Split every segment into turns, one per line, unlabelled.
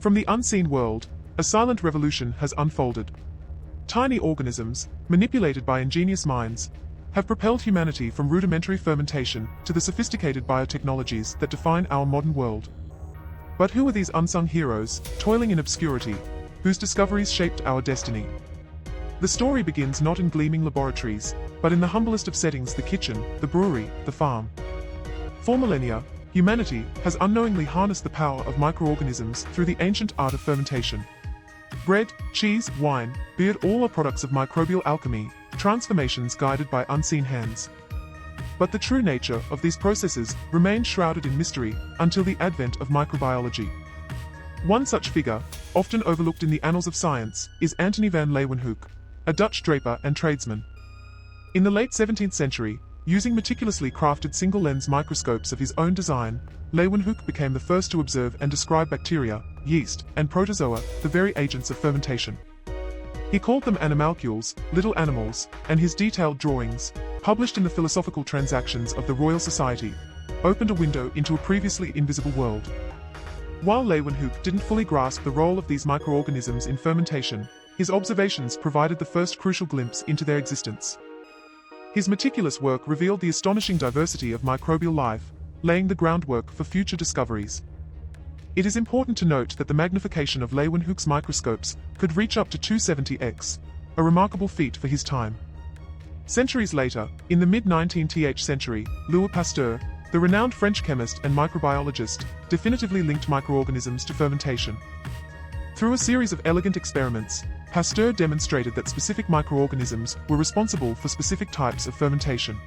From the unseen world, a silent revolution has unfolded. Tiny organisms, manipulated by ingenious minds, have propelled humanity from rudimentary fermentation to the sophisticated biotechnologies that define our modern world. But who are these unsung heroes, toiling in obscurity, whose discoveries shaped our destiny? The story begins not in gleaming laboratories, but in the humblest of settings: the kitchen, the brewery, the farm. For millennia, humanity has unknowingly harnessed the power of microorganisms through the ancient art of fermentation. Bread, cheese, wine, beer, all are products of microbial alchemy, transformations guided by unseen hands. But the true nature of these processes remained shrouded in mystery until the advent of microbiology. One such figure, often overlooked in the annals of science, is Antony van Leeuwenhoek, a Dutch draper and tradesman. In the late 17th century, using meticulously crafted single-lens microscopes of his own design, Leeuwenhoek became the first to observe and describe bacteria, yeast, and protozoa, the very agents of fermentation. He called them animalcules, little animals, and his detailed drawings, published in the Philosophical Transactions of the Royal Society, opened a window into a previously invisible world. While Leeuwenhoek didn't fully grasp the role of these microorganisms in fermentation, his observations provided the first crucial glimpse into their existence. His meticulous work revealed the astonishing diversity of microbial life, laying the groundwork for future discoveries. It is important to note that the magnification of Leeuwenhoek's microscopes could reach up to 270x, a remarkable feat for his time. Centuries later, in the mid-19th century, Louis Pasteur, the renowned French chemist and microbiologist, definitively linked microorganisms to fermentation. Through a series of elegant experiments, Pasteur demonstrated that specific microorganisms were responsible for specific types of fermentation.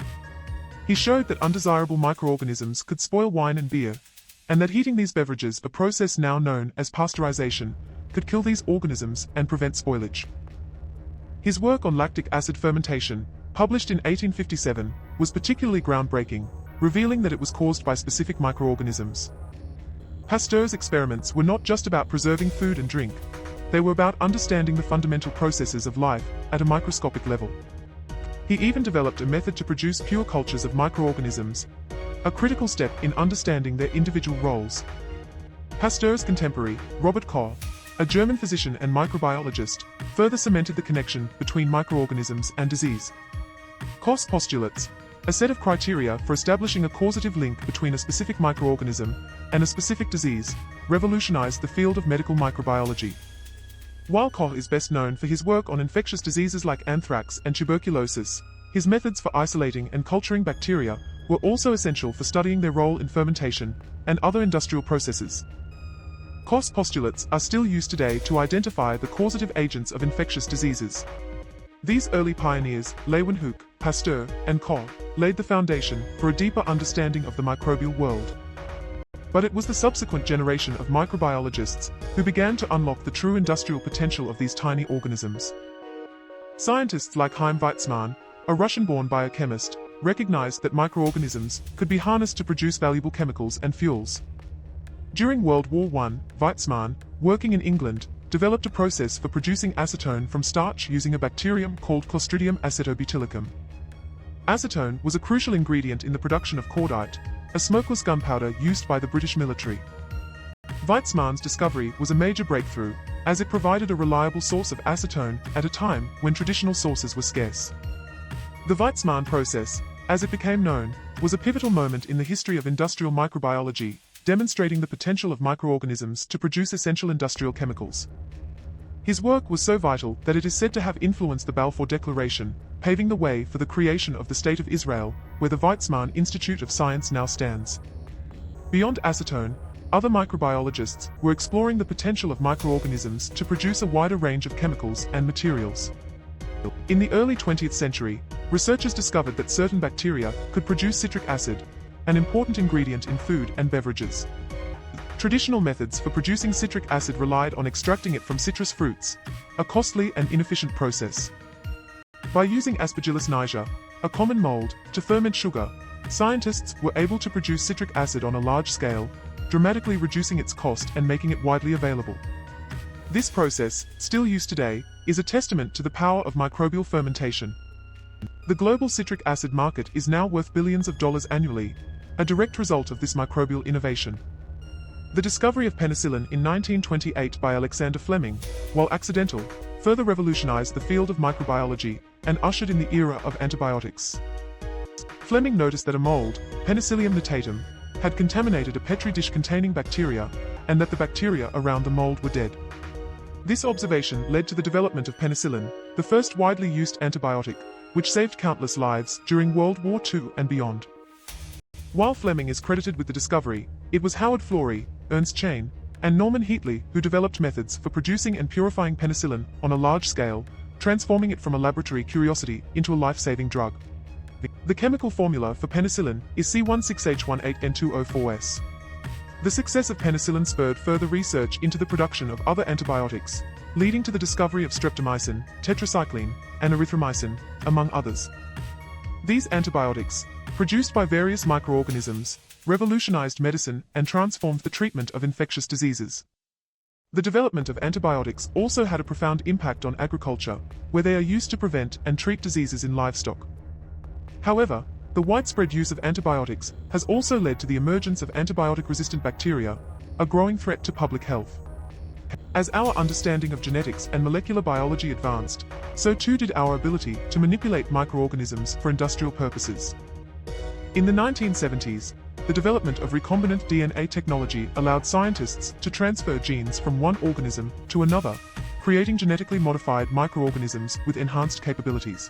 He showed that undesirable microorganisms could spoil wine and beer, and that heating these beverages, a process now known as pasteurization, could kill these organisms and prevent spoilage. His work on lactic acid fermentation, published in 1857, was particularly groundbreaking, revealing that it was caused by specific microorganisms. Pasteur's experiments were not just about preserving food and drink, they were about understanding the fundamental processes of life at a microscopic level. He even developed a method to produce pure cultures of microorganisms, a critical step in understanding their individual roles. Pasteur's contemporary, Robert Koch, a German physician and microbiologist, further cemented the connection between microorganisms and disease. Koch's postulates, a set of criteria for establishing a causative link between a specific microorganism and a specific disease, revolutionized the field of medical microbiology. While Koch is best known for his work on infectious diseases like anthrax and tuberculosis, his methods for isolating and culturing bacteria were also essential for studying their role in fermentation and other industrial processes. Koch's postulates are still used today to identify the causative agents of infectious diseases. These early pioneers, Leeuwenhoek, Pasteur, and Koch, laid the foundation for a deeper understanding of the microbial world. But it was the subsequent generation of microbiologists who began to unlock the true industrial potential of these tiny organisms. Scientists like Chaim Weizmann, a Russian-born biochemist, recognized that microorganisms could be harnessed to produce valuable chemicals and fuels. During World War I, Weizmann, working in England, developed a process for producing acetone from starch using a bacterium called Clostridium acetobutylicum. Acetone was a crucial ingredient in the production of cordite, a smokeless gunpowder used by the British military. Weizmann's discovery was a major breakthrough, as it provided a reliable source of acetone at a time when traditional sources were scarce. The Weizmann process, as it became known, was a pivotal moment in the history of industrial microbiology, demonstrating the potential of microorganisms to produce essential industrial chemicals. His work was so vital that it is said to have influenced the Balfour Declaration, paving the way for the creation of the State of Israel, where the Weizmann Institute of Science now stands. Beyond acetone, other microbiologists were exploring the potential of microorganisms to produce a wider range of chemicals and materials. In the early 20th century, researchers discovered that certain bacteria could produce citric acid, an important ingredient in food and beverages. Traditional methods for producing citric acid relied on extracting it from citrus fruits, a costly and inefficient process. By using Aspergillus niger, a common mold, to ferment sugar, scientists were able to produce citric acid on a large scale, dramatically reducing its cost and making it widely available. This process, still used today, is a testament to the power of microbial fermentation. The global citric acid market is now worth billions of dollars annually, a direct result of this microbial innovation. The discovery of penicillin in 1928 by Alexander Fleming, while accidental, further revolutionized the field of microbiology and ushered in the era of antibiotics. Fleming noticed that a mold, Penicillium notatum, had contaminated a petri dish containing bacteria, and that the bacteria around the mold were dead. This observation led to the development of penicillin, the first widely used antibiotic, which saved countless lives during World War II and beyond. While Fleming is credited with the discovery, it was Howard Florey, Ernst Chain, and Norman Heatley who developed methods for producing and purifying penicillin on a large scale, transforming it from a laboratory curiosity into a life-saving drug. The chemical formula for penicillin is C16H18N2O4S. The success of penicillin spurred further research into the production of other antibiotics, leading to the discovery of streptomycin, tetracycline, and erythromycin, among others. These antibiotics, produced by various microorganisms, revolutionized medicine and transformed the treatment of infectious diseases. The development of antibiotics also had a profound impact on agriculture, where they are used to prevent and treat diseases in livestock. However, the widespread use of antibiotics has also led to the emergence of antibiotic-resistant bacteria, a growing threat to public health. As our understanding of genetics and molecular biology advanced, so too did our ability to manipulate microorganisms for industrial purposes. In the 1970s, the development of recombinant DNA technology allowed scientists to transfer genes from one organism to another, creating genetically modified microorganisms with enhanced capabilities.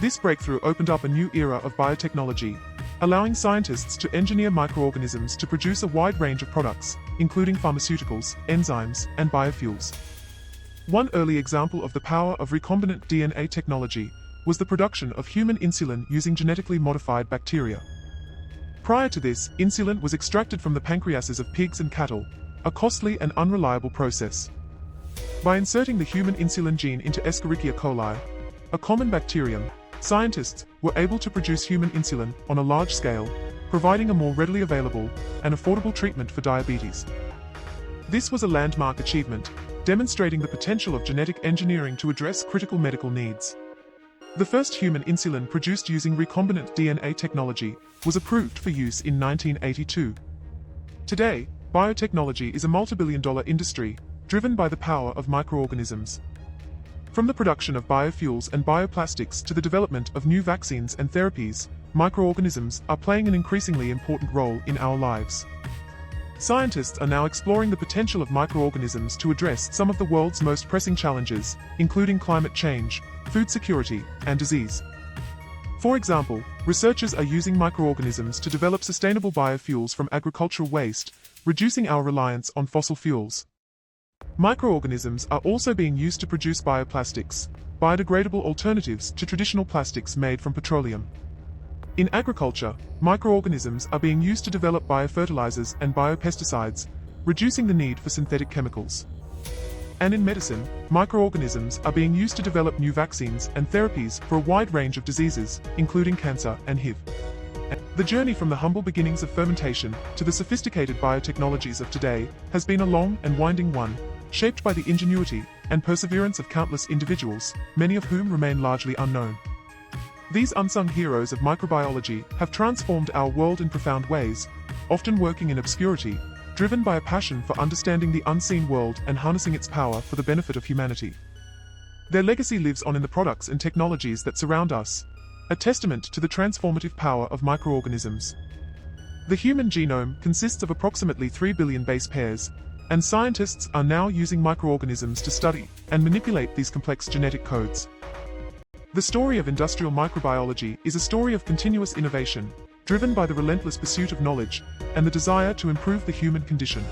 This breakthrough opened up a new era of biotechnology, allowing scientists to engineer microorganisms to produce a wide range of products, including pharmaceuticals, enzymes, and biofuels. One early example of the power of recombinant DNA technology was the production of human insulin using genetically modified bacteria. Prior to this, insulin was extracted from the pancreases of pigs and cattle, a costly and unreliable process. By inserting the human insulin gene into Escherichia coli, a common bacterium, scientists were able to produce human insulin on a large scale, providing a more readily available and affordable treatment for diabetes. This was a landmark achievement, demonstrating the potential of genetic engineering to address critical medical needs. The first human insulin produced using recombinant DNA technology was approved for use in 1982. Today, biotechnology is a multi-billion-dollar industry, driven by the power of microorganisms. From the production of biofuels and bioplastics to the development of new vaccines and therapies, microorganisms are playing an increasingly important role in our lives. Scientists are now exploring the potential of microorganisms to address some of the world's most pressing challenges, including climate change, food security, and disease. For example, researchers are using microorganisms to develop sustainable biofuels from agricultural waste, reducing our reliance on fossil fuels. Microorganisms are also being used to produce bioplastics, biodegradable alternatives to traditional plastics made from petroleum. In agriculture, microorganisms are being used to develop biofertilizers and biopesticides, reducing the need for synthetic chemicals. And in medicine, microorganisms are being used to develop new vaccines and therapies for a wide range of diseases, including cancer and HIV. The journey from the humble beginnings of fermentation to the sophisticated biotechnologies of today has been a long and winding one, shaped by the ingenuity and perseverance of countless individuals, many of whom remain largely unknown. These unsung heroes of microbiology have transformed our world in profound ways, often working in obscurity, driven by a passion for understanding the unseen world and harnessing its power for the benefit of humanity. Their legacy lives on in the products and technologies that surround us, a testament to the transformative power of microorganisms. The human genome consists of approximately 3 billion base pairs, and scientists are now using microorganisms to study and manipulate these complex genetic codes. The story of industrial microbiology is a story of continuous innovation, driven by the relentless pursuit of knowledge and the desire to improve the human condition.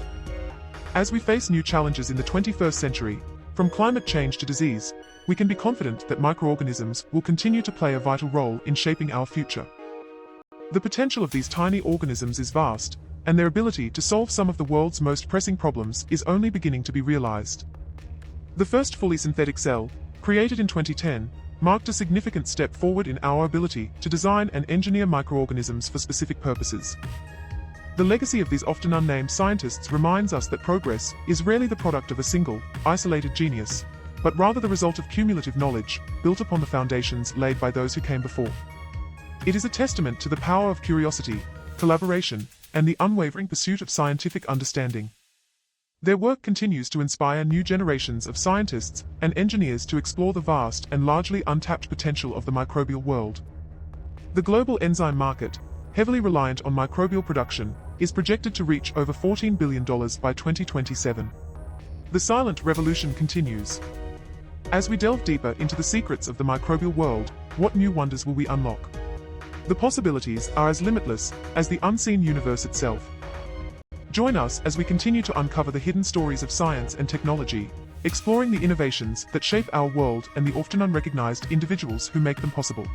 As we face new challenges in the 21st century, from climate change to disease, we can be confident that microorganisms will continue to play a vital role in shaping our future. The potential of these tiny organisms is vast, and their ability to solve some of the world's most pressing problems is only beginning to be realized. The first fully synthetic cell, created in 2010, marked a significant step forward in our ability to design and engineer microorganisms for specific purposes. The legacy of these often unnamed scientists reminds us that progress is rarely the product of a single, isolated genius, but rather the result of cumulative knowledge, built upon the foundations laid by those who came before. It is a testament to the power of curiosity, collaboration, and the unwavering pursuit of scientific understanding. Their work continues to inspire new generations of scientists and engineers to explore the vast and largely untapped potential of the microbial world. The global enzyme market, heavily reliant on microbial production, is projected to reach over $14 billion by 2027. The silent revolution continues. As we delve deeper into the secrets of the microbial world, what new wonders will we unlock? The possibilities are as limitless as the unseen universe itself. Join us as we continue to uncover the hidden stories of science and technology, exploring the innovations that shape our world and the often unrecognized individuals who make them possible.